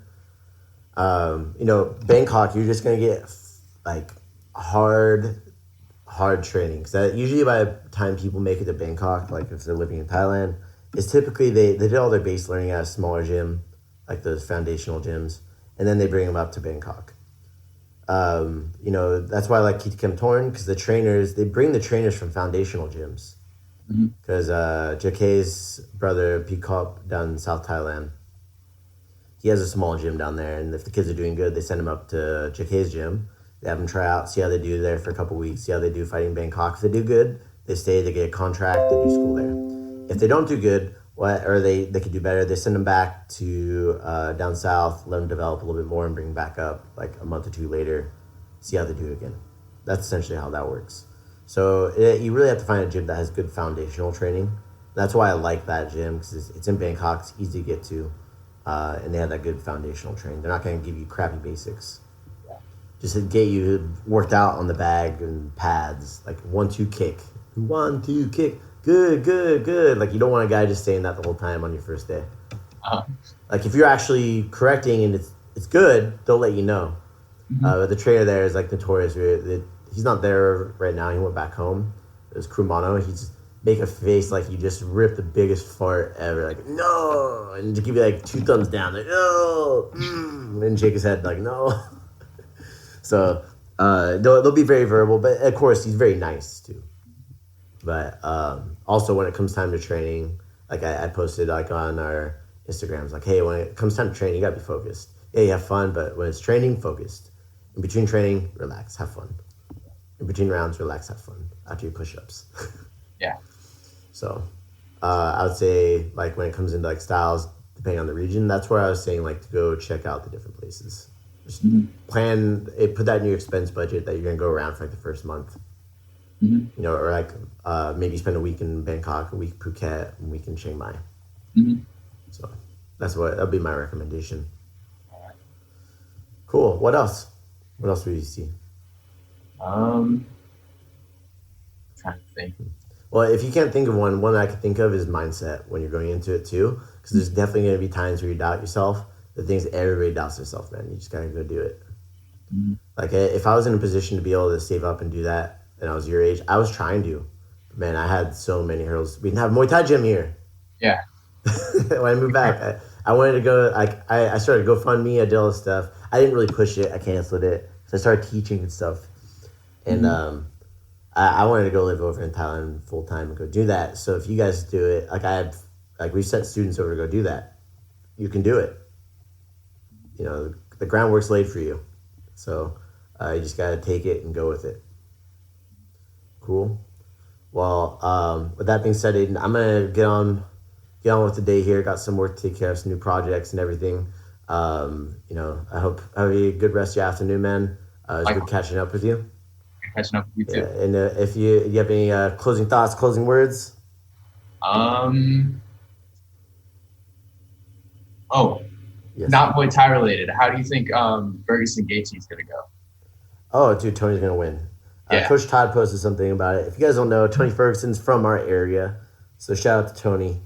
Bangkok, you're just gonna get like hard training. Because that usually by the time people make it to Bangkok, like if they're living in Thailand, is typically they did all their base learning at a smaller gym, like those foundational gyms, and then they bring them up to Bangkok. That's why I like Kitkem Torn because they bring the trainers from foundational gyms. Because JK's brother Peacock down in South Thailand, he has a small gym down there, and if the kids are doing good, they send them up to JK's gym. They have them try out, see how they do there for a couple weeks, see how they do fighting Bangkok. If they do good, they stay, they get a contract, they do school there. If they don't do good, or they could do better, they send them back to down south, let them develop a little bit more, and bring them back up like a month or two later, see how they do again. That's essentially how that works. So you really have to find a gym that has good foundational training. That's why I like that gym because it's in Bangkok, it's easy to get to, and they have that good foundational training. They're not going to give you crappy basics. Just to get you worked out on the bag and pads, like 1-2 kick, 1-2 kick, good. Like you don't want a guy just saying that the whole time on your first day. Like if you're actually correcting and it's good, they'll let you know. But the trainer there is like notorious. He's not there right now. He went back home. It was Kru Jonathan. He just make a face like you just ripped the biggest fart ever. Like no, and to give you like 2 thumbs down. Like no, and shake his head like no. So they'll be very verbal, but of course he's very nice too. But also when it comes time to training, like I posted like on our Instagrams, like hey, when it comes time to train, you gotta be focused. Yeah, you have fun, but when it's training, focused. In between training, relax, have fun. In between rounds, relax, have fun after your push-ups. Yeah. So I would say like when it comes into like styles, depending on the region, that's where I was saying like to go check out the different places. Just plan it, put that in your expense budget that you're gonna go around for like the first month. Or like maybe spend a week in Bangkok, a week Phuket, a week in Chiang Mai. So that'll be my recommendation. All right. Cool. What else? What else would you see? Trying to think. Well, if you can't think of one I could think of is mindset when you're going into it too, because there's definitely going to be times where you doubt yourself. The things everybody doubts themselves, man. You just gotta go do it. Like if I was in a position to be able to save up and do that, and I was your age, I was trying to. But man, I had so many hurdles. We didn't have a Muay Thai gym here. Yeah. When I moved back, I wanted to go. Like I started GoFundMe. I did all this stuff. I didn't really push it. I canceled it. So I started teaching and stuff. And I wanted to go live over in Thailand full time and go do that. So if you guys do it, we've sent students over to go do that. You can do it. You know, the groundwork's laid for you. So you just got to take it and go with it. Cool. Well, with that being said, Aidan, I'm gonna get on with the day here. Got some work to take care of, some new projects and everything. I hope have a good rest of your afternoon, man. It's good catching up with you. Catching up with you too. Yeah, and if you have any closing thoughts, closing words. Yes. Not Muay Thai related. How do you think Ferguson Gaethje is gonna go? Oh, dude, Tony's gonna win. Yeah. Coach Todd posted something about it. If you guys don't know, Tony Ferguson's from our area, so shout out to Tony.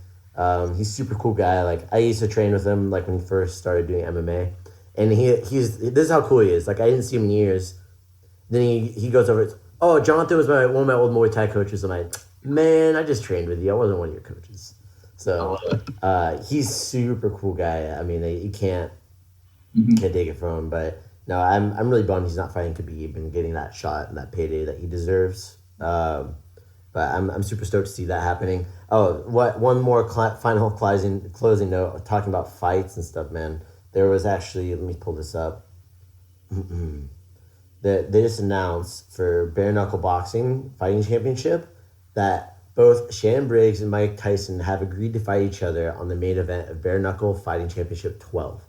He's a super cool guy. Like I used to train with him like when he first started doing MMA, and this is how cool he is. Like I didn't see him in years. Then he goes over. Oh, Jonathan was one of my old Muay Thai coaches. I'm like, man, I just trained with you. I wasn't one of your coaches. So he's super cool guy. I mean, you can't take it from him. But no, I'm really bummed he's not fighting Khabib and getting that shot and that payday that he deserves. But I'm super stoked to see that happening. Oh, one more final closing note, talking about fights and stuff, man. There was actually, let me pull this up. They just announced for bare knuckle boxing fighting championship that both Shannon Briggs and Mike Tyson have agreed to fight each other on the main event of bare knuckle fighting championship 12.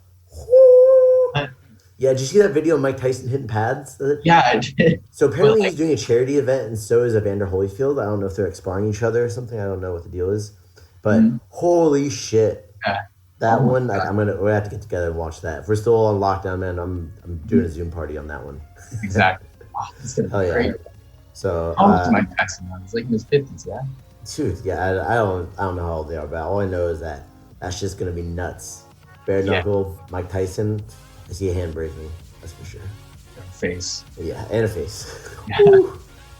Yeah, did you see that video of Mike Tyson hitting pads? Yeah, I did. So apparently he's doing a charity event, and so is Evander Holyfield. I don't know if they're sparring each other or something. I don't know what the deal is, but holy shit, that one! Like, we have to get together and watch that. If we're still on lockdown, man, I'm doing a Zoom party on that one. Exactly. Hell yeah. Great. So how old is Mike Tyson now? He's like in his 50s, yeah. Dude, yeah, I don't know how old they are, but all I know is that's just gonna be nuts. Bare knuckle, Mike Tyson. I see a hand breaking, that's for sure. Face. Yeah, and a face.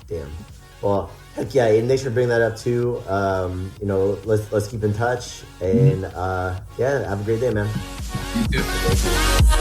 Damn. Well, heck yeah, and thanks for bringing that up too. Let's keep in touch, and have a great day, man. You too.